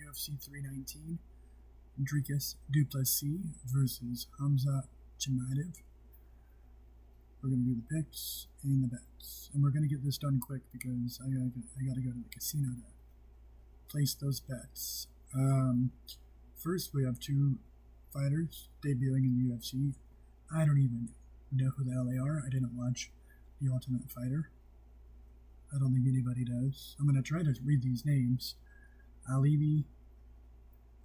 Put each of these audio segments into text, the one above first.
UFC 319, Dricus Duplessis versus Hamza Chimaev. We're going to do the picks and the bets. And we're going to get this done quick because I gotta go to the casino to place those bets. First, we have two fighters debuting in the UFC. I don't even know who the hell they are. I didn't watch The Ultimate Fighter. I don't think anybody does. I'm going to try to read these names. Alibi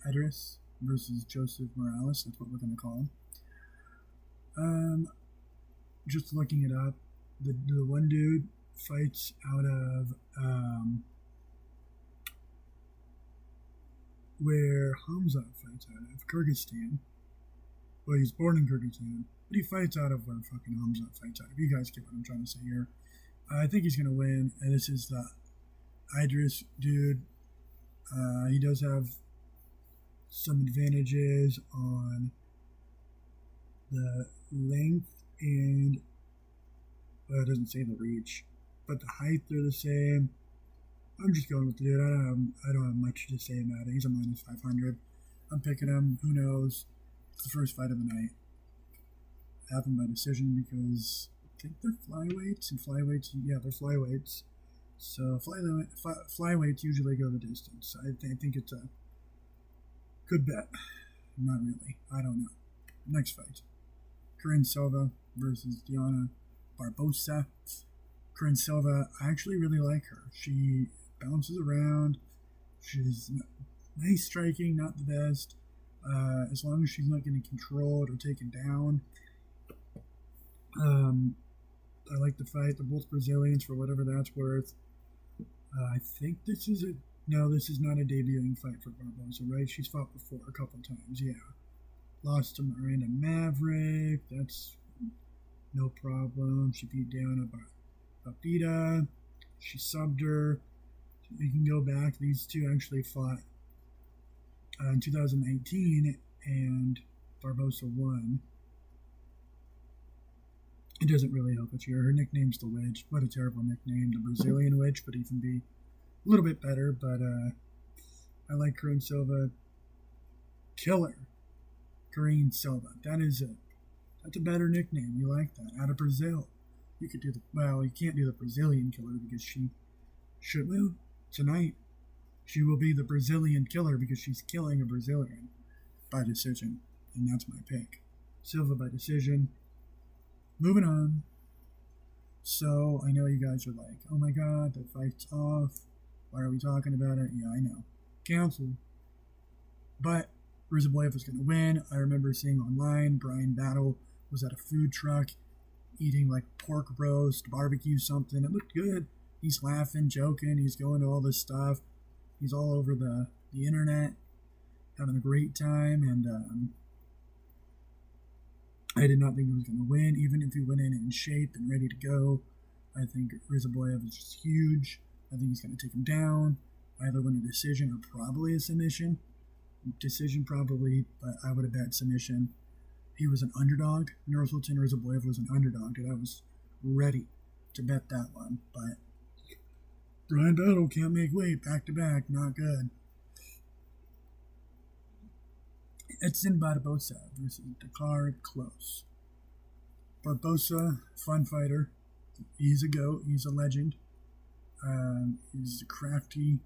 Idris versus Joseph Morales. That's what we're going to call him. Just looking it up, the one dude fights out of where Hamza fights out of, Kyrgyzstan. Well, he's born in Kyrgyzstan, but he fights out of where fucking Hamza fights out of. You guys get what I'm trying to say here. I think he's going to win, and this is the Idris dude. He does have some advantages on the length and, well, it doesn't say the reach, but the height they're the same. I'm just going with the dude. I don't have much to say about it. He's a minus 500. I'm picking him. Who knows? It's the first fight of the night. I have him by decision because I think they're flyweights, and flyweights, yeah, they're flyweights. So flyweights usually go the distance. I think it's a good bet. Not really. I don't know. Next fight. Corinne Silva versus Diana Barbosa. Corinne Silva, I actually really like her. She bounces around. She's nice striking, not the best. As long as she's not getting controlled or taken down. I like the fight. They're both Brazilians for whatever that's worth. I think this is this is not a debuting fight for Barbosa, right? She's fought before a couple times, yeah. Lost to Miranda Maverick. That's no problem. She beat down Babita. She subbed her. You can go back. These two actually fought in 2019, and Barbosa won. It doesn't really help it here. Her nickname's the Witch. What a terrible nickname. The Brazilian Witch would even be a little bit better, but I like Corinne Silva. Killer. Corinne Silva. That's a better nickname. You like that. Out of Brazil. You could do you can't do the Brazilian Killer because she should will. Tonight, she will be the Brazilian Killer because she's killing a Brazilian by decision. And that's my pick. Silva by decision. Moving on. So, I know you guys are like, oh my god, the fight's off. Why are we talking about it? Yeah, I know. Canceled. But Rizablayev was going to win. I remember seeing online Brian Battle was at a food truck eating like pork roast, barbecue something. It looked good. He's laughing, joking. He's going to all this stuff. He's all over the internet, having a great time. And I did not think he was going to win, even if he went in shape and ready to go. I think Rizablayev is just huge. I think he's going to take him down. Either win a decision or probably a submission. Decision probably, but I would have bet submission. He was an underdog. Nursultan Rizablayev was an underdog, dude. I was ready to bet that one, but Brian Battle can't make weight back to back. Not good. Edson Barbosa versus Dakar Close. Barbosa, fun fighter. He's a GOAT. He's a legend. He's crafty,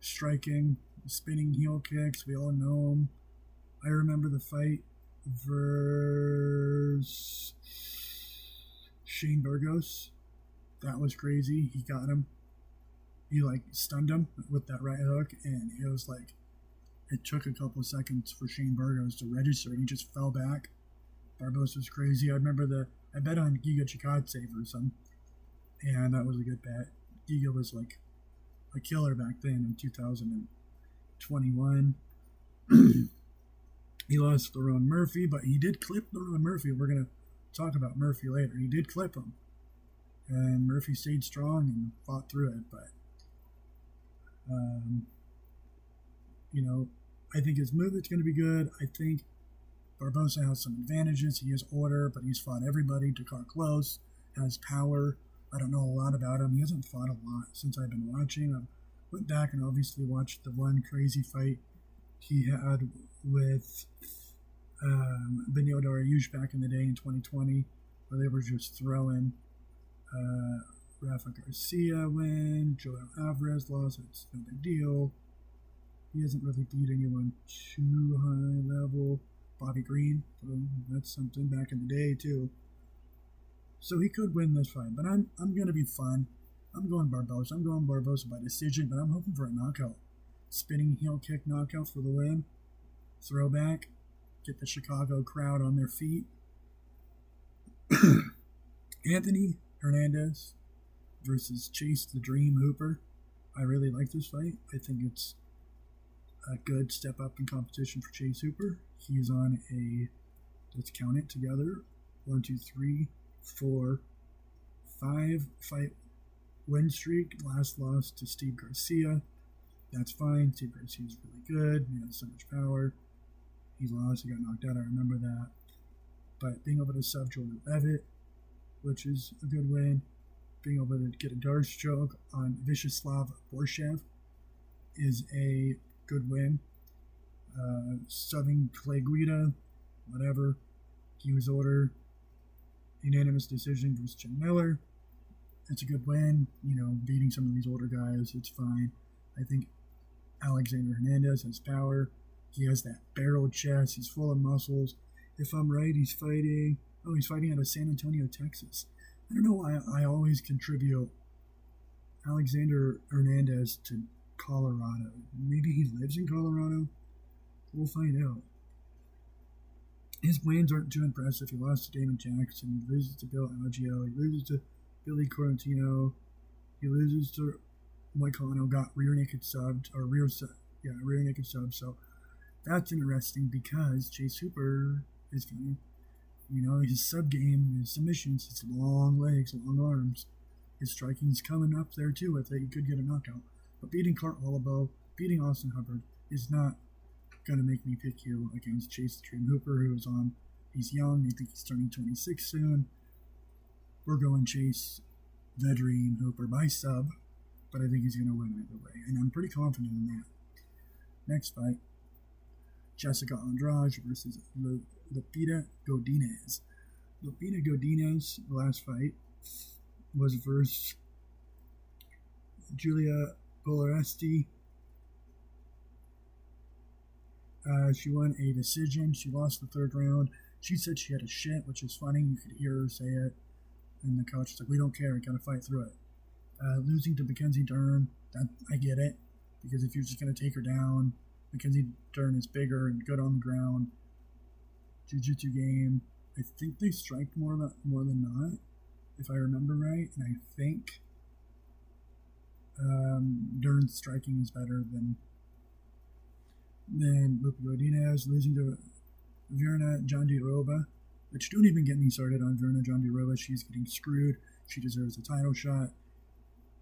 striking, spinning heel kicks. We all know him. I remember the fight versus Shane Burgos. That was crazy. He got him. He stunned him with that right hook, and it was it took a couple of seconds for Shane Burgos to register, and he just fell back. Barbosa was crazy. I remember I bet on Giga Chikadze versus him, and that was a good bet. Giga was a killer back then in 2021. He lost Lerone Murphy, but he did clip Lerone Murphy. We're going to talk about Murphy later. He did clip him, and Murphy stayed strong and fought through it, but I think his movement's going to be good. I think Barbosa has some advantages. He has order, but he's fought everybody. Dakar Close has power. I don't know a lot about him. He hasn't fought a lot since I've been watching. went back and obviously watched the one crazy fight he had with Benio Dariush back in the day in 2020, where they were just throwing. Rafa Garcia win, Joel Alvarez lost, it's no big deal. He hasn't really beat anyone too high level. Bobby Green, so that's something back in the day too. So he could win this fight, but I'm gonna be fun. I'm going Barbosa. I'm going Barbosa by decision, but I'm hoping for a knockout. Spinning heel kick knockout for the win. Throwback. Get the Chicago crowd on their feet. Anthony Hernandez versus Chase the Dream Hooper. I really like this fight. I think it's a good step up in competition for Chase Hooper. He's on a, let's count it together, 1, 2, 3, 4, 5 fight win streak. Last loss to Steve Garcia. That's fine. Steve Garcia's really good. He has so much power. He lost. He got knocked out. I remember that. But being able to sub Jordan Levitt, which is a good win. Being able to get a Darce choke on Vyacheslav Borshev is a good win. Subbing Clay Guida, whatever. He was ordered. Unanimous decision versus Jim Miller. It's a good win. You know, beating some of these older guys, it's fine. I think Alexander Hernandez has power. He has that barrel chest. He's full of muscles. If I'm right, he's fighting out of San Antonio, Texas. I don't know why I always contribute Alexander Hernandez to Colorado. Maybe he lives in Colorado? We'll find out. His wins aren't too impressive. He lost to Damon Jackson. He loses to Bill Algeo. He loses to Billy Quarantino. He loses to Moicano. Got rear naked subbed. Rear naked sub. So that's interesting because Chase Hooper is going to, you know, his sub game, his submissions, his long legs, long arms. His striking's coming up there too. I think he could get a knockout. But beating Clark Holloway, beating Austin Hubbard is not going to make me pick you against Chase the Dream Hooper, who's on. He's young. I think he's turning 26 soon. We're going Chase the Dream Hooper by sub, but I think he's going to win either way, and I'm pretty confident in that. Next fight, Jessica Andrade versus Lupita Godinez. Lupita Godinez, the last fight, was versus Julia Boloresti. She won a decision. She lost the third round. She said she had a shit, which is funny. You could hear her say it. And the coach was like, we don't care. We got to fight through it. Losing to Mackenzie Dern, I get it. Because if you're just going to take her down, Mackenzie Dern is bigger and good on the ground. Jiu-jitsu game. I think they strike more than not, if I remember right. And I think Dern's striking is better than Lupita Godinez. Losing to Virna Jandiroba, which don't even get me started on Virna Jandiroba. She's getting screwed. She deserves a title shot.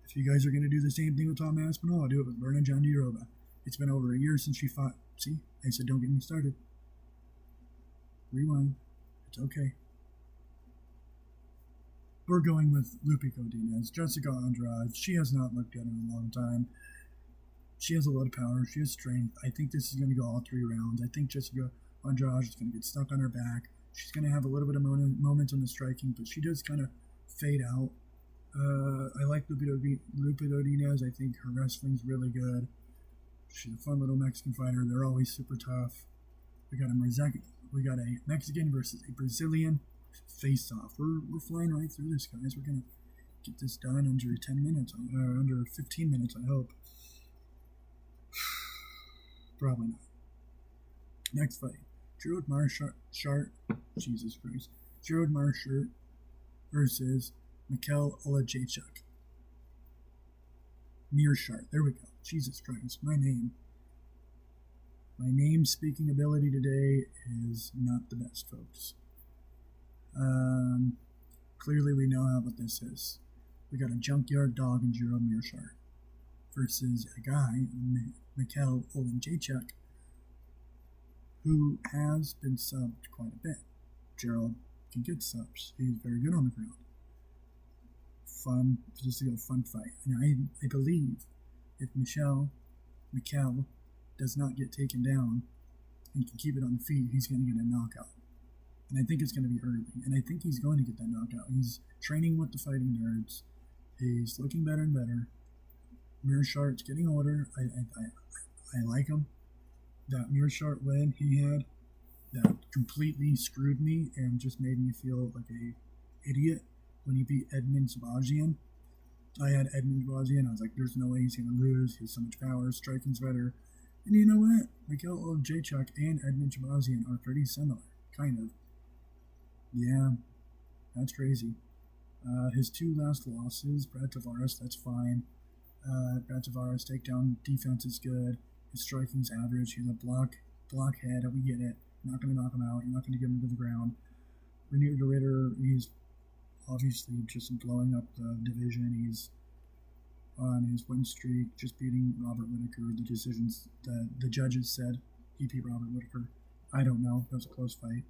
If you guys are going to do the same thing with Tom Aspinall, I'll do it with Virna Jandiroba. It's been over a year since she fought. See? I said don't get me started. Rewind. It's okay. We're going with Lupita Godinez. Jessica Andrade. She has not looked good in a long time. She has a lot of power. She has strength. I think this is going to go all 3 rounds. I think Jessica Andrade is going to get stuck on her back. She's going to have a little bit of moments on the striking, but she does kind of fade out. I like Lupita Godinez. I think her wrestling's really good. She's a fun little Mexican fighter. They're always super tough. We got a Mexican versus a Brazilian face-off. We're flying right through this, guys. We're going to get this done under 10 minutes, under 15 minutes, I hope. Probably not. Next fight. Gerald Marshart, Jesus Christ. Gerald Marshart versus Mikhail Olajchuk. Mearshart. There we go. Jesus Christ. My name speaking ability today is not the best, folks. Clearly we know what this is. We got a junkyard dog in Gerald Mearshart versus a guy, Mikhail Olajchuk, who has been subbed quite a bit. Gerald can get subs. He's very good on the ground. Fun, just a fun fight. And I believe if Mikel does not get taken down and can keep it on the feet, he's going to get a knockout. And I think it's going to be early. And I think he's going to get that knockout. He's training with the fighting nerds. He's looking better and better. Mearshardt's getting older. I like him. That Mearshardt win he had, that completely screwed me and just made me feel like a idiot when he beat Edmund Shabazian. I had Edmund Shabazian. I was like, there's no way he's going to lose. He has so much power. Striking's better. And you know what? Mikhail Olejniczak and Edmund Shabazian are pretty similar. Kind of. Yeah, that's crazy. His two last losses, Brad Tavares, that's fine. Brad Tavares' takedown defense is good. His striking's average. He's a blockhead. We get it. You're not going to knock him out. You're not going to get him to the ground. Renier de Ritter, he's obviously just blowing up the division. He's on his win streak, just beating Robert Whittaker. The judges said he beat Robert Whittaker. I don't know. That was a close fight.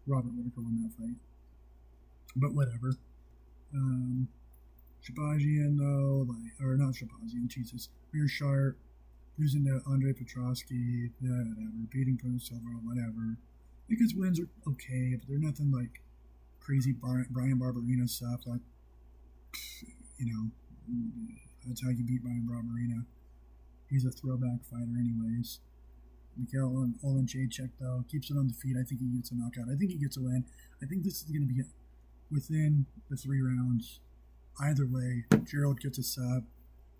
Robert Whittaker won that fight. But whatever. Shabazian, though, or not Shabazian, Jesus. Mearshardt, losing to Andre Petrosky, whatever. Beating Bruno Silva, whatever. I think his wins are okay, but they're nothing like crazy Brian Barberina stuff. Like, that's how you beat Brian Barberina. He's a throwback fighter anyways. Mikhail Olejniczak, though, keeps it on the feet. I think he gets a knockout. I think he gets a win. I think this is going to be within the 3 rounds. Either way, Gerald gets a sub.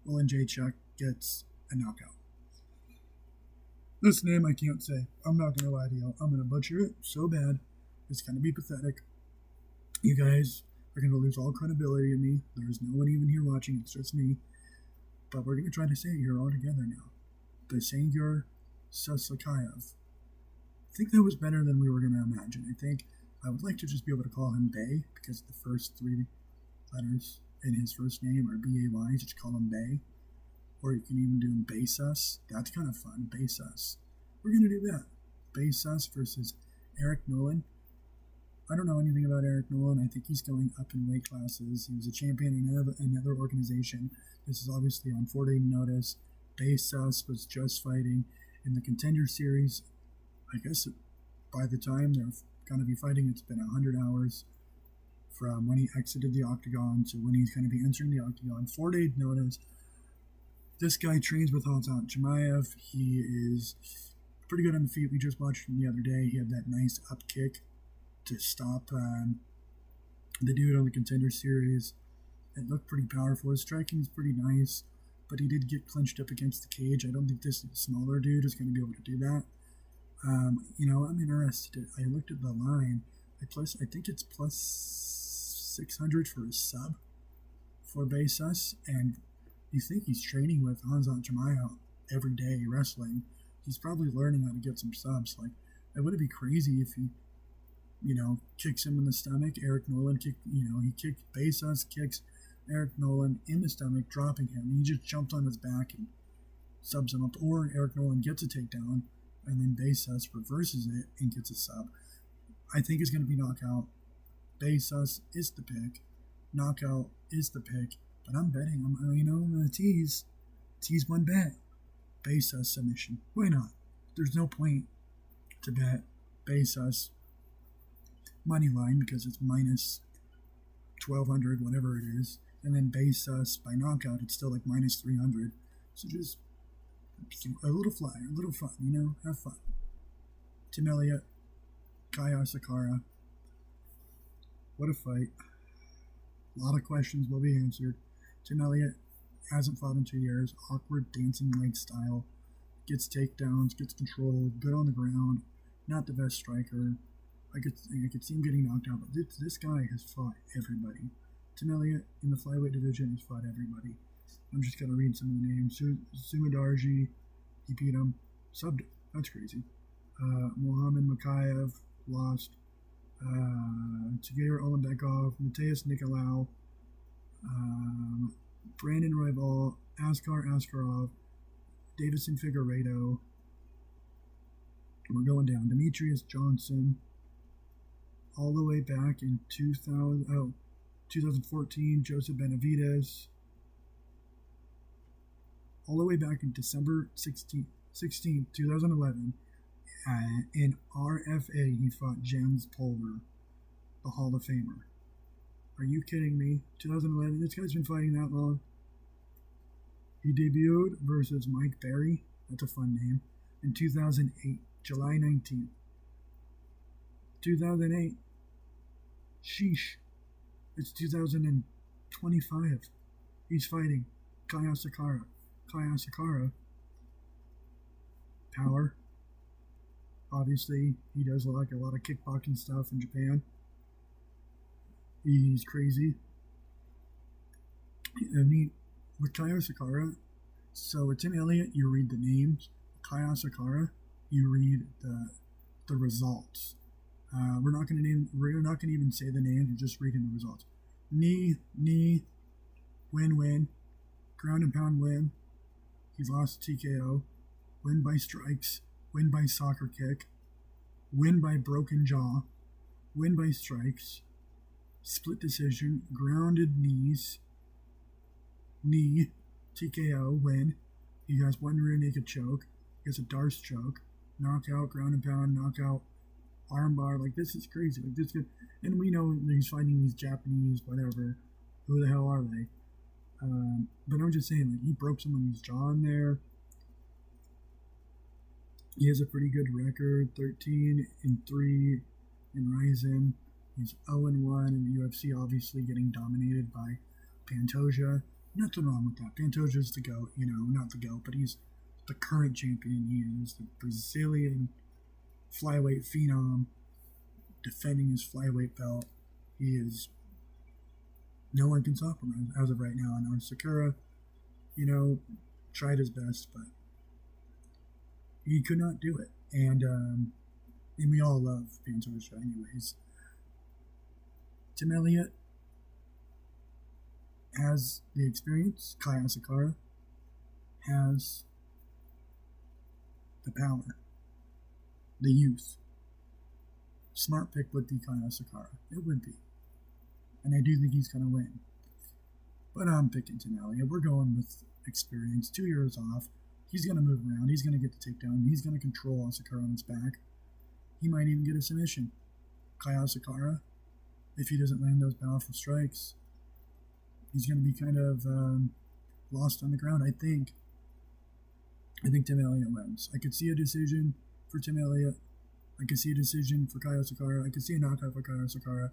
Olejniczak gets a knockout. This name I can't say. I'm not going to lie to you. I'm going to butcher it so bad. It's going to be pathetic. You guys are going to lose all credibility in me. There's no one even here watching. It's just me. But we're going to try to say it here all together now. Basengior Sasakayev. I think that was better than we were going to imagine. I think I would like to just be able to call him Bay because the first 3 letters in his first name are B-A-Y. Just call him Bay. Or you can even do him Basus. That's kind of fun. Basus. We're going to do that. Basus versus Eric Nolan. I don't know anything about Eric Nolan. I think he's going up in weight classes. He was a champion in another organization. This is obviously on 4-day notice. Basus was just fighting in the Contender Series. I guess by the time they're going to be fighting, it's been 100 hours from when he exited the octagon to when he's going to be entering the octagon. 4-day notice. This guy trains with Khamzat Chimaev. He is pretty good on the feet. We just watched him the other day. He had that nice up kick to stop the dude on the Contender Series. It looked pretty powerful. His striking is pretty nice, but he did get clinched up against the cage. I don't think this smaller dude is going to be able to do that. I'm interested. I looked at the line. I think it's plus 600 for a sub for Basus, and you think he's training with Khamzat Chimaev every day wrestling. He's probably learning how to get some subs. Like, it would be crazy if he, kicks him in the stomach. Eric Nolan he kicked Basus, kicks Eric Nolan in the stomach, dropping him. He just jumps on his back and subs him up. Or Eric Nolan gets a takedown, and then Basus reverses it and gets a sub. I think it's going to be knockout. Basus is the pick. Knockout is the pick. But I'm betting. I'm going to tease one bet. Basus submission. Why not? There's no point to bet Basus money line because it's minus 1,200, whatever it is. And then Basus by knockout, it's still like minus 300. So just a little flyer, a little fun, have fun. Tim Elliott, Kaya Sakara. What a fight. A lot of questions will be answered. Tim Elliott hasn't fought in 2 years. Awkward dancing leg style. Gets takedowns, gets control, good on the ground. Not the best striker. I could see him getting knocked out, but this guy has fought everybody. Tim Elliott in the flyweight division has fought everybody. I'm just going to read some of the names. Sumadarji, he beat him. Subbed. That's crazy. Mohamed Makayev lost. Tagir Olembekov, Mateus Nicolau, Brandon Roybal, Askar Askarov, Davison Figueiredo. We're going down. Demetrius Johnson, all the way back in 2014, Joseph Benavidez. all the way back in December 16th, 2011. In RFA, he fought James Pulver, the Hall of Famer. Are you kidding me? 2011, this guy's been fighting that long. He debuted versus Mike Berry, that's a fun name, in 2008, July 19th. 2008. Sheesh. It's 2025. He's fighting Kaya Sakara. Kaya Sakara. Power. Obviously, he does like a lot of kickboxing stuff in Japan. He's crazy. I mean, with Kaya Sakara, so with Tim Elliott, you read the names. Kaya Sakara, you read the results. We're not going to even say the names. We're just reading the results. Knee, win, ground and pound win. He lost TKO. Win by strikes. Win by soccer kick. Win by broken jaw. Win by strikes. Split decision. Grounded knees. Knee. TKO. Win. He has one rear naked choke. He has a Darce choke. Knockout. Ground and pound. Knockout. Armbar. Like, this is crazy. Like, this kid, and we know he's fighting these Japanese, whatever. Who the hell are they? But I'm just saying, like, he broke someone's jaw in there. He has a pretty good record, 13-3 in Ryzen. He's 0-1 in the UFC, obviously getting dominated by Pantoja. Nothing wrong with that. Pantoja's the GOAT, not the GOAT, but he's the current champion. He is the Brazilian flyweight phenom, defending his flyweight belt. He is, no one can stop him as of right now. And Sakura, tried his best, but he could not do it. And we all love Pantoja anyways. Tim Elliott has the experience. Kaya Sakura has the power. The youth. Smart pick would be Kaya Sakura. It would be. And I do think he's going to win. But I'm picking Tim Elliott. We're going with experience. 2 years off. He's going to move around. He's going to get the takedown. He's going to control Sakura on his back. He might even get a submission. Kaya Sakura, if he doesn't land those powerful strikes, he's going to be kind of lost on the ground, I think. I think Tim Elliott wins. I could see a decision for Tim Elliott. I could see a decision for Kaya Sakura. I could see a knockout for Kaya Sakura.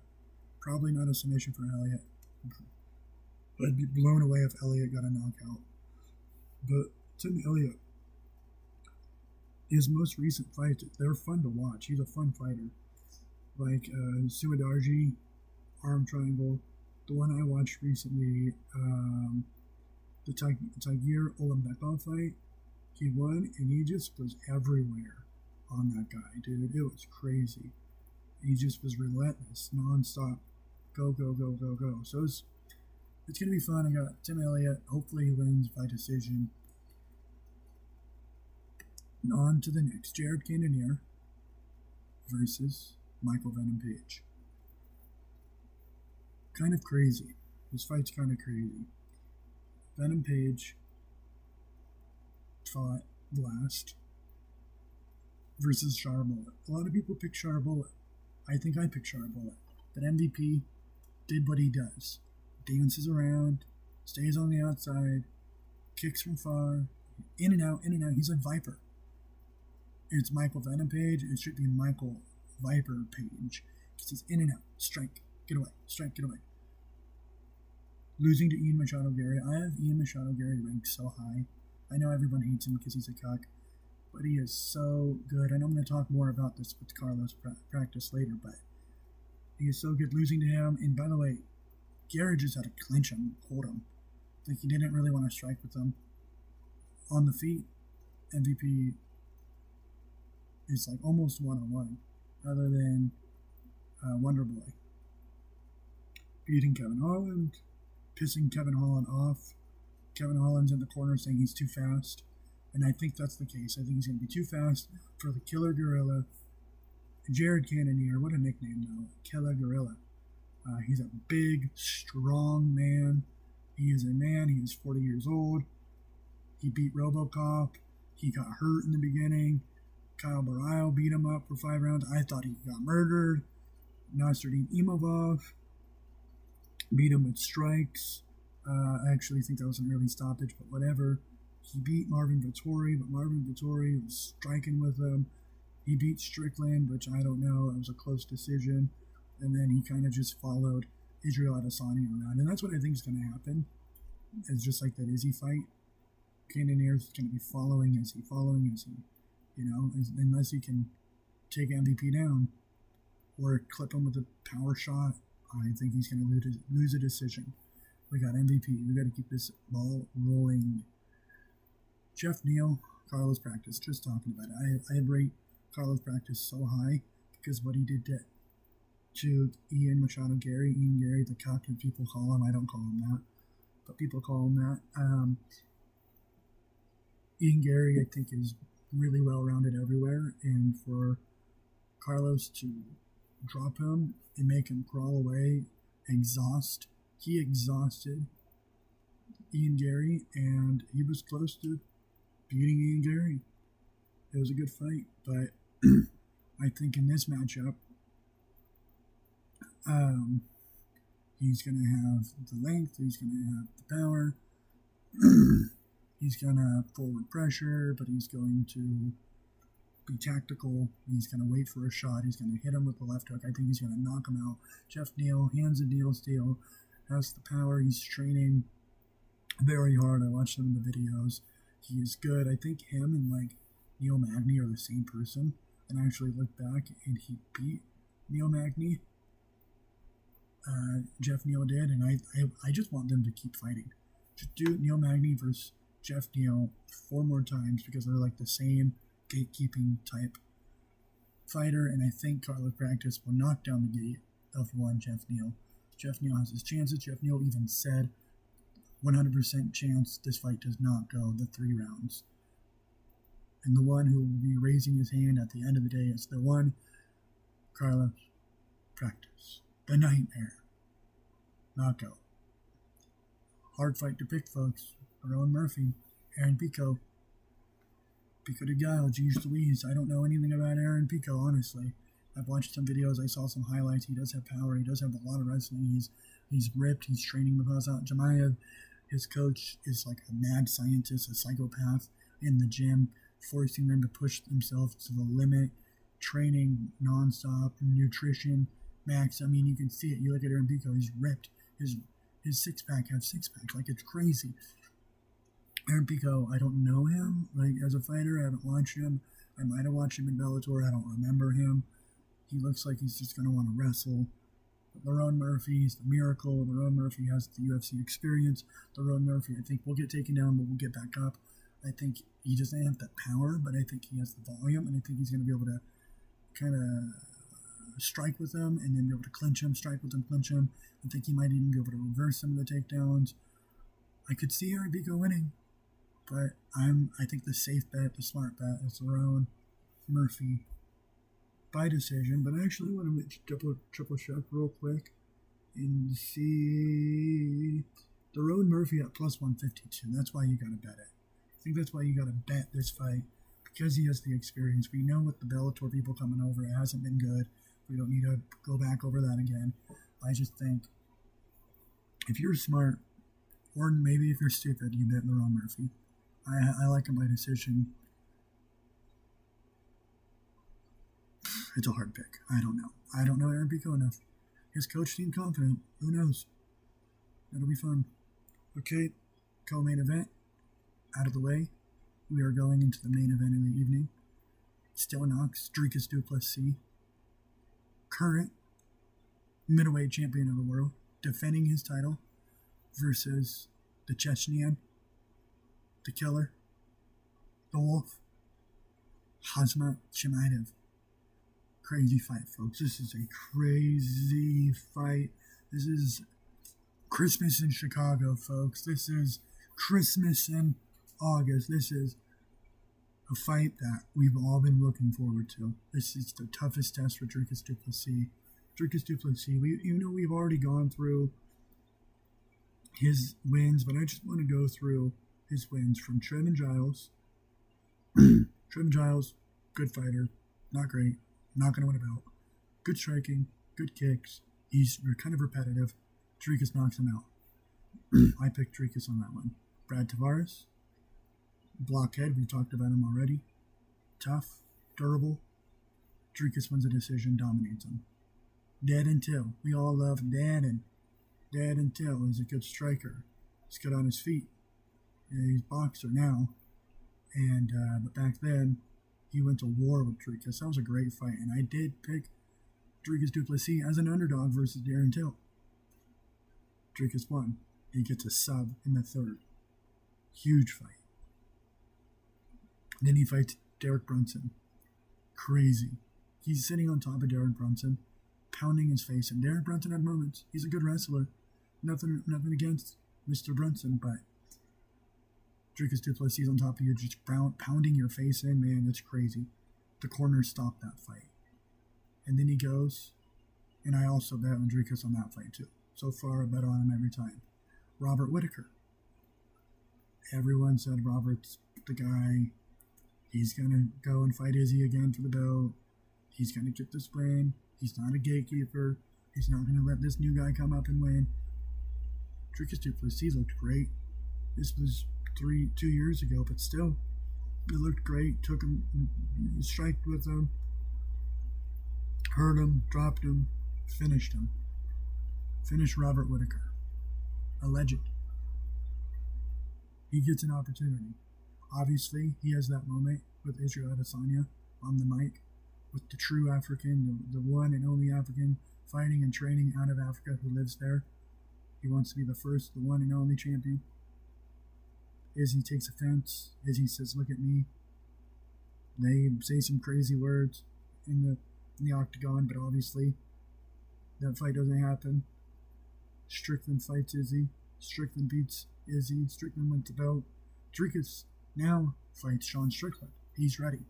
Probably not a submission for Elliott. I'd be blown away if Elliott got a knockout. But Tim Elliott, his most recent fights, they're fun to watch. He's a fun fighter. Like Suidarji, arm triangle. The one I watched recently, the Tagir Olambekov fight, he won, and he just was everywhere on that guy, dude. It was crazy. He just was relentless, non-stop. Go. So it's going to be fun. I got Tim Elliott. Hopefully he wins by decision. And on to the next. Jared Cannonier versus Michael Venom Page. Kind of crazy. This fight's kind of crazy. Venom Page fought last versus Charbullet. A lot of people pick Charbullet. I think I picked Charbullet. But MVP did what he does. Dances around, stays on the outside, kicks from far, in and out. He's like Viper. It's Michael Venom Page. It should be Michael Viper Page. Because he's in and out. Strike. Get away. Strike. Get away. Losing to Ian Machado Gary. I have Ian Machado Gary ranked so high. I know everyone hates him because he's a cuck. But he is so good. I know I'm going to talk more about this with Carlos practice later. But he is so good. Losing to him. And by the way, Gary just had to clinch him, hold him. Like he didn't really want to strike with him. On the feet, MVP is like almost one-on-one, other than Wonder Boy. Beating Kevin Holland, pissing Kevin Holland off. Kevin Holland's in the corner saying he's too fast, and I think that's the case. I think he's going to be too fast for the Killer Gorilla. Jared Cannonier, what a nickname though, Killer Gorilla. He's a big, strong man. He is a man. He is 40 years old. He beat RoboCop. He got hurt in the beginning. Kyle Barile beat him up for 5 rounds. I thought he got murdered. Nasruddin Imavov beat him with strikes. I actually think that was an early stoppage, but whatever. He beat Marvin Vettori, but Marvin Vettori was striking with him. He beat Strickland, which I don't know. It was a close decision. And then he kind of just followed Israel Adesanya around. And that's what I think is going to happen. It's just like that Izzy fight. Cannonier is going to be following Izzy, unless he can take MVP down or clip him with a power shot. I think he's going to lose a decision. We got MVP. We got to keep this ball rolling. Jeff Neal, Carlos Practice, just talking about it. I rate Carlos Practice so high because what he did to Ian Machado Gary, the cocktail people call him. I don't call him that, but people call him that. Ian Gary, I think, is really well-rounded everywhere, and for Carlos to drop him and make him crawl away, he exhausted Ian Gary, and he was close to beating Ian Gary. It was a good fight, but I think in this matchup, he's going to have the length, he's going to have the power, he's going to have forward pressure, but he's going to be tactical. He's going to wait for a shot. He's going to hit him with the left hook. I think he's going to knock him out. Jeff Neal, hands of Neal steel, has the power. He's training very hard. I watched some of the videos. He is good. I think him and Neil Magny are the same person. And I actually looked back and he beat Neil Magny. Jeff Neal did, and I just want them to keep fighting. Just do Neil Magny versus Jeff Neal 4 more times because they're like the same gatekeeping type fighter, and I think Carlos Practice will knock down the gate of one Jeff Neal. Jeff Neal has his chances. Jeff Neal even said 100% chance this fight does not go the 3 rounds. And the one who will be raising his hand at the end of the day is the one Carlos Practice. The Nightmare. Knockout. Hard fight to pick, folks. Rowan Murphy. Aaron Pico. Pico de Gallo. Jeez Louise. I don't know anything about Aaron Pico, honestly. I've watched some videos. I saw some highlights. He does have power. He does have a lot of wrestling. He's ripped. He's training with Hazat Jamayev. His coach is like a mad scientist, a psychopath in the gym, forcing them to push themselves to the limit, training nonstop, nutrition, max. I mean, you can see it. You look at Aaron Pico, he's ripped. His six-pack has six-pack. Like, it's crazy. Aaron Pico, I don't know him. Like, as a fighter, I haven't watched him. I might have watched him in Bellator. I don't remember him. He looks like he's just going to want to wrestle. But Lerone Murphy's the miracle. Lerone Murphy has the UFC experience. Lerone Murphy, I think, will get taken down, but we'll get back up. I think he doesn't have the power, but I think he has the volume, and I think he's going to be able to kind of strike with him and then be able to clinch him, strike with him, clinch him. I think he might even be able to reverse some of the takedowns. I could see Aaron Pico winning, but I think the safe bet, the smart bet is Lerone Murphy by decision. But I actually want to triple check real quick and see Lerone Murphy at plus 152. That's why you got to bet it. I think that's why you got to bet this fight, because he has the experience. We know with the Bellator people coming over, it hasn't been good. We don't need to go back over that again. I just think if you're smart, or maybe if you're stupid, you bet Lerone Murphy. I like him by decision. It's a hard pick. I don't know. I don't know Aaron Pico enough. His coach seemed confident. Who knows? It'll be fun. Okay, co-main event out of the way. We are going into the main event of the evening. Still Knox, Dricus du Plessis, current middleweight champion of the world, defending his title versus the Chechnyan, the killer, the wolf, Khamzat Chimaev. Crazy fight, folks. This is a crazy fight. This is Christmas in Chicago, folks. This is Christmas in August. This is a fight that we've all been looking forward to. This is the toughest test for Dricus du Plessis. Dricus du Plessis, we've already gone through his wins, but I just want to go through his wins from Trevin Giles. Trevin Giles, good fighter, not great, not going to win a belt. Good striking, good kicks. He's kind of repetitive. Dricus knocks him out. I picked Dricus on that one. Brad Tavares, blockhead, we talked about him already. Tough, durable. Dricus wins a decision, dominates him. Dead Until. We all love Dead Until. He's a good striker. He's good on his feet. He's a boxer now. And but back then, he went to war with Dricus. That was a great fight. And I did pick Dricus du Plessis as an underdog versus Darren Till. Dricus won. He gets a sub in the third. Huge fight. Then he fights Derek Brunson. Crazy. He's sitting on top of Derek Brunson, pounding his face. And Derek Brunson had moments. He's a good wrestler. Nothing against Mr. Brunson, but Dricus du Plessis on top of you, just pounding your face in, man, that's crazy. The corner stopped that fight. And then he goes, and I also bet on Dricus on that fight too. So far, I bet on him every time. Robert Whittaker. Everyone said Robert's the guy. He's going to go and fight Izzy again for the belt. He's going to get this win. He's not a gatekeeper. He's not going to let this new guy come up and win. Dricus du Plessis looked great. This was 2 years ago, but still, it looked great. Took him, striked with him, hurt him, dropped him, finished him. Finished Robert Whittaker. A legend. He gets an opportunity. Obviously, he has that moment with Israel Adesanya on the mic, with the true African, the one and only African fighting and training out of Africa who lives there. He wants to be the first, the one and only champion. Izzy takes offense. Izzy says, "Look at me." They say some crazy words in the octagon, but obviously that fight doesn't happen. Strickland fights Izzy. Strickland beats Izzy. Strickland wins the belt. Dricus now fights Sean Strickland. He's ready.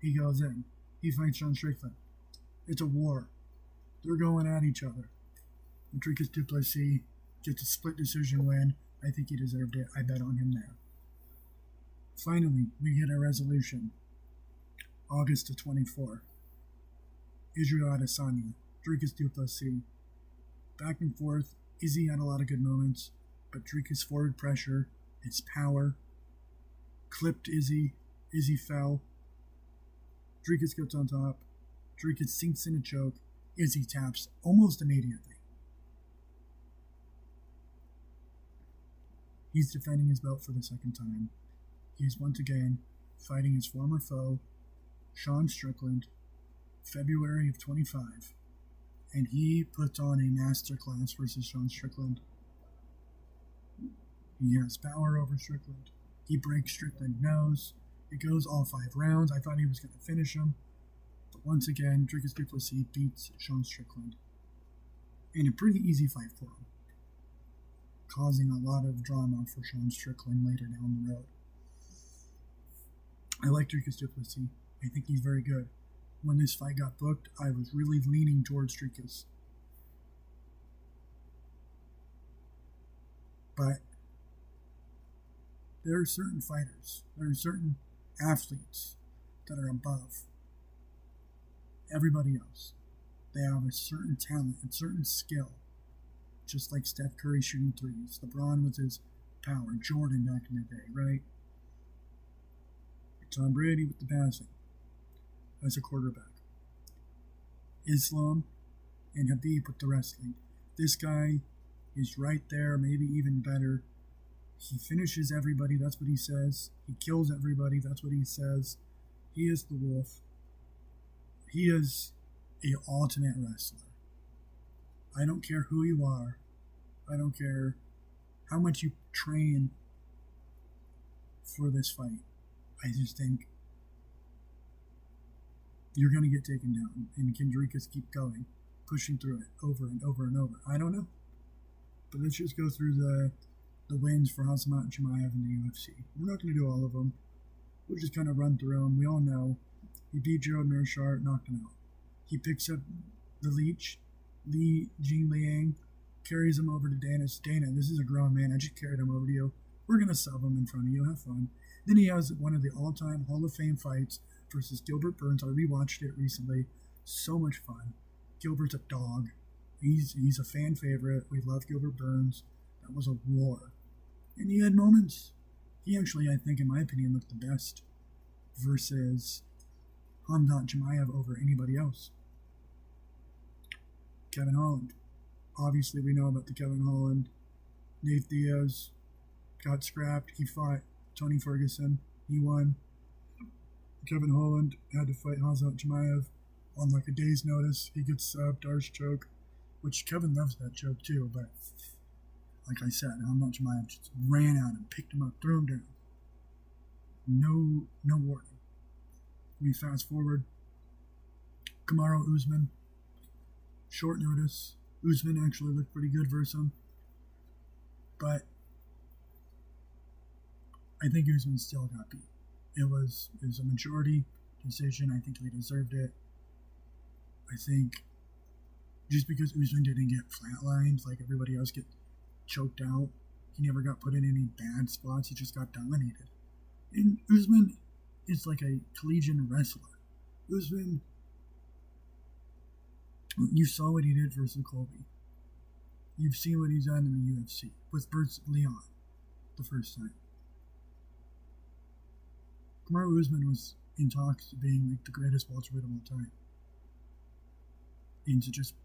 He goes in. He fights Sean Strickland. It's a war. They're going at each other. And Dricus du Plessis gets a split decision win. I think he deserved it. I bet on him there. Finally, we get a resolution. August of 24. Israel Adesanya. Dricus du Plessis. Back and forth. Izzy had a lot of good moments, but Dricus' forward pressure, his power, clipped Izzy. Izzy fell. Dricus gets on top. Dricus sinks in a choke. Izzy taps almost immediately. He's defending his belt for the second time. He's once again fighting his former foe, Sean Strickland, February of 25. And he puts on a masterclass versus Sean Strickland. He has power over Strickland. He breaks Strickland's nose. It goes all 5 rounds. I thought he was going to finish him. But once again, Dricus du Plessis beats Sean Strickland. In a pretty easy fight for him, causing a lot of drama for Sean Strickland later down the road. I like Dricus du Plessis. I think he's very good. When this fight got booked, I was really leaning towards Dricus. But there are certain fighters, there are certain athletes that are above everybody else. They have a certain talent and certain skill. Just like Steph Curry shooting threes, LeBron with his power, Jordan back in the day, right? Tom Brady with the passing as a quarterback. Islam and Habib with the wrestling. This guy is right there, maybe even better. He finishes everybody, that's what he says. He kills everybody, that's what he says. He is the wolf. He is an ultimate wrestler. I don't care who you are. I don't care how much you train for this fight. I just think you're going to get taken down. And can Dricus keep going, pushing through it over and over and over? I don't know. But let's just go through the wins for Khamzat and Chimaev in the UFC. We're not going to do all of them. We'll just kind of run through them. We all know he beat Gerald Mearshart, knocked him out. He picks up the leech, Li Jingliang, carries him over to Dana. Dana, this is a grown man. I just carried him over to you. We're going to sub him in front of you. Have fun. Then he has one of the all-time Hall of Fame fights versus Gilbert Burns. I rewatched it recently. So much fun. Gilbert's a dog. He's a fan favorite. We love Gilbert Burns. That was a war. And he had moments. He actually, I think, in my opinion, looked the best versus Hamzat Chimaev over anybody else. Kevin Holland. Obviously, we know about the Kevin Holland. Nate Diaz got scrapped. He fought Tony Ferguson. He won. Kevin Holland had to fight Hamzat Chimaev on like a day's notice. He gets subbed, Darce choke, which Kevin loves that choke too, but like I said, Hamzat Chimaev just ran out and picked him up, threw him down. No warning. We fast forward. Kamaru Usman. Short notice. Usman actually looked pretty good versus him. But I think Usman still got beat. It was a majority decision. I think he deserved it. I think just because Usman didn't get flatlined like everybody else get choked out, he never got put in any bad spots. He just got dominated. And Usman is like a collegiate wrestler. Usman, you saw what he did versus Colby. You've seen what he's done in the UFC with Bruce Leon the first time. Kamaru Usman was in talks of being like the greatest welterweight of all time. And to just,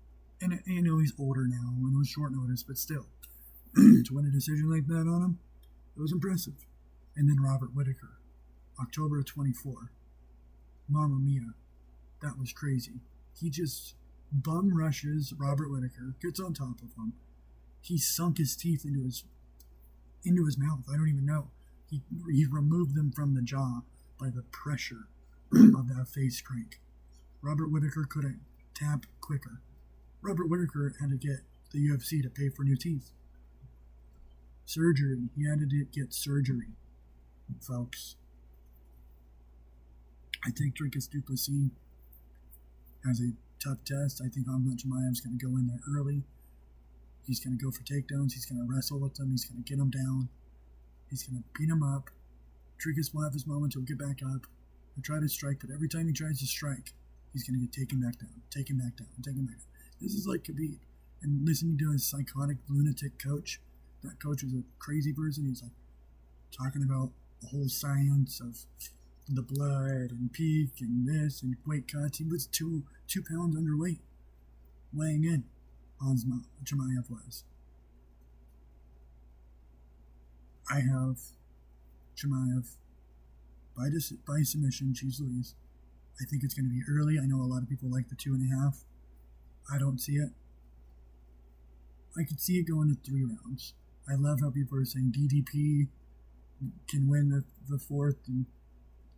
and I know he's older now, and it was short notice, but still, to win a decision like that on him, it was impressive. And then Robert Whittaker, October of 24. Mamma mia, that was crazy. He just bum rushes Robert Whittaker, gets on top of him. He sunk his teeth into his mouth. I don't even know. He removed them from the jaw by the pressure of that face crank. Robert Whittaker couldn't tap quicker. Robert Whittaker had to get the UFC to pay for new teeth. Surgery. He had to get surgery, folks. I think Dricus du Plessis has a tough test. I think Hamzat Chimaev's going to go in there early. He's going to go for takedowns. He's going to wrestle with them. He's going to get them down. He's going to beat him up. Dricus will have his moment. He'll get back up. He'll try to strike, but every time he tries to strike, he's going to get taken back down, taken back down, taken back down. This is like Khabib. And listening to his psychotic, lunatic coach, that coach was a crazy person. He's like talking about the whole science of the blood and peak and this and weight cuts. He was 2 pounds underweight, weighing in. Hamzat Chimaev was. I have Chimaev by submission. Jeez Louise. I think it's going to be early. I know a lot of people like the 2.5. I don't see it. I could see it going to 3 rounds. I love how people are saying DDP can win the 4th and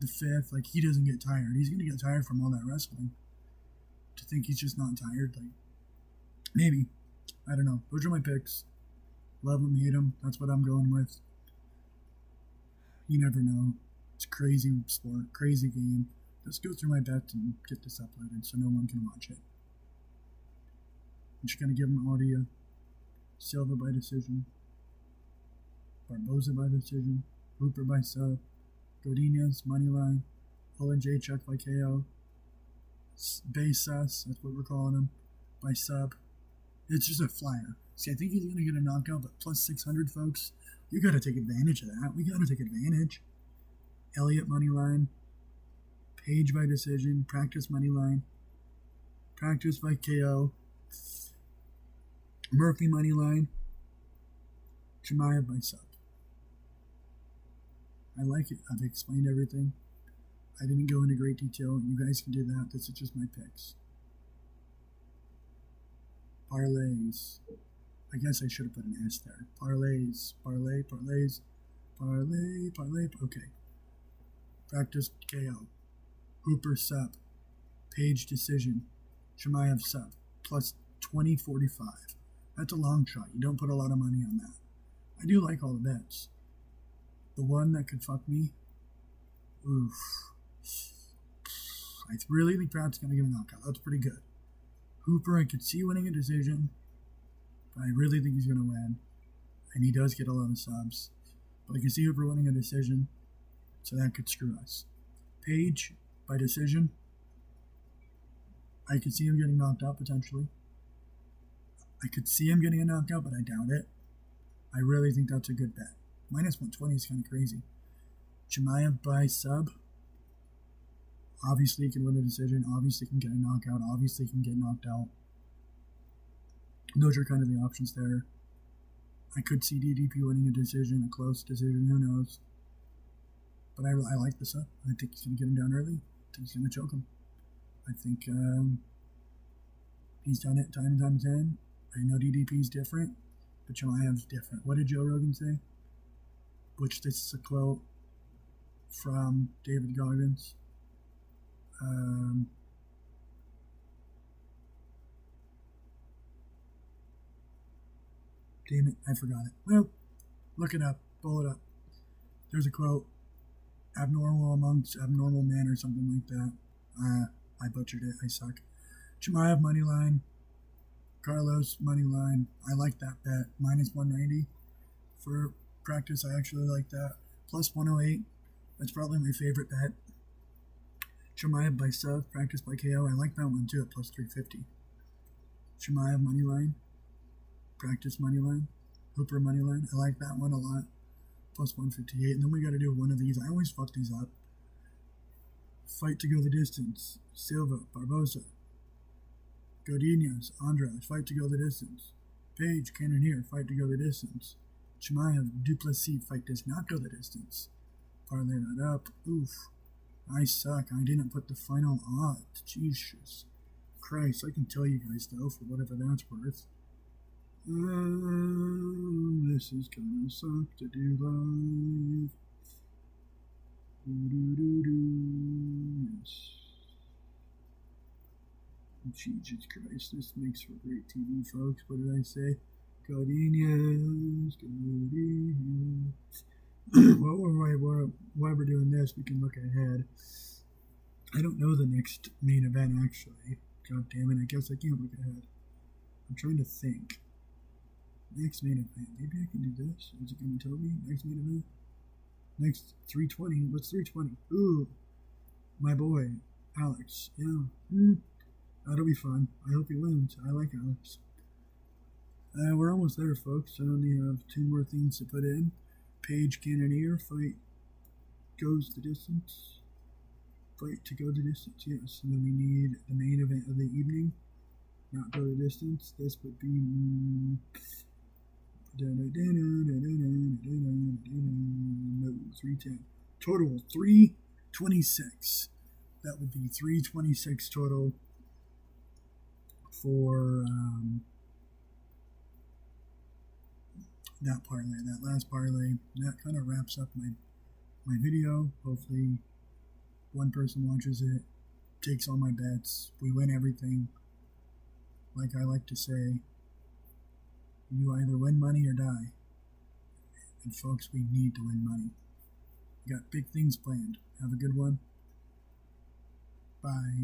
the 5th. Like, he doesn't get tired. He's going to get tired from all that wrestling. To think he's just not tired, like, maybe. I don't know. Those are my picks. Love him, hate him. That's what I'm going with. You never know. It's a crazy sport, crazy game. Let's go through my bets and get this uploaded so no one can watch it. I'm just going to give him audio. Silva by decision. Barboza by decision. Hooper by sub. Godinez, moneyline. Olin J. Chuck by KO. Baysas, that's what we're calling him, by sub. It's just a flyer. See, I think he's going to get a knockout, but plus 600, folks. You got to take advantage of that. We got to take advantage. Elliott moneyline. Page by decision. Practice moneyline. Practice by KO. Murphy moneyline. Chimaev by sub. I like it. I've explained everything. I didn't go into great detail. You guys can do that. This is just my picks. Parlays. I guess I should have put an S there. Parlays. Parlays. Okay. Practice KO. Hooper sub. Page decision. Chimaev sub. Plus 2045. That's a long shot. You don't put a lot of money on that. I do like all the bets. The one that could fuck me. Oof. I really think Pratt's going to get a knockout. That's pretty good. Hooper, I could see winning a decision, but I really think he's going to win. And he does get a lot of subs. But I can see Hooper winning a decision, so that could screw us. Page, by decision, I could see him getting knocked out potentially. I could see him getting a knockout, but I doubt it. I really think that's a good bet. Minus 120 is kind of crazy. Chimaev by sub. Obviously, he can win a decision. Obviously, he can get a knockout. Obviously, he can get knocked out. Those are kind of the options there. I could see DDP winning a decision, a close decision, who knows. But I like the sub. I think he's going to get him down early. I think he's going to choke him. I think he's done it time and time again. I know DDP's different, but Chimaev's different. What did Joe Rogan say? Which this is a quote from David Goggins. Damn it, I forgot it. Well, look it up, pull it up. There's a quote, abnormal amongst abnormal men or something like that. I butchered it, I suck. Chimaev money line, Carlos money line. I like that bet. Minus 190 for practice. I actually like that. Plus 108. That's probably my favorite bet. Chimaev by sub, practice by KO. I like that one too at plus 350. Chimaev money line, practice money line, Hooper money line. I like that one a lot. Plus 158. And then we got to do one of these. I always fuck these up. Fight to go the distance. Silva, Barbosa, Godinez, Andrade, fight to go the distance. Page, Cannonier, fight to go the distance. Chimaev, Duplessis, fight does not go the distance. Parlay that up. Oof. I suck. I didn't put the final odds. Jesus Christ. I can tell you guys, though, for whatever that's worth. This is gonna suck to do live. Yes. Jesus Christ, this makes for great TV, folks. What did I say? Godinez. While we're doing this, we can look ahead. I don't know the next main event, actually. God damn it, I guess I can't look ahead. I'm trying to think. Next main event. Maybe I can do this. Is it going to tell me? Next main event? Next 320. What's 320? Ooh. My boy, Alex. Yeah. That'll be fun. I hope he wins. I like Alex. We're almost there, folks. I only have 2 more things to put in. Page Cannonier, fight goes the distance. Fight to go the distance, yes. And then we need the main event of the evening. Not go the distance. This would be... No, 310. Total 326. That would be 326 total for that parlay, that last parlay. That kind of wraps up my video. Hopefully one person watches it, takes all my bets, we win everything. Like I like to say, you either win money or die. And folks, we need to win money. We got big things planned. Have a good one. Bye.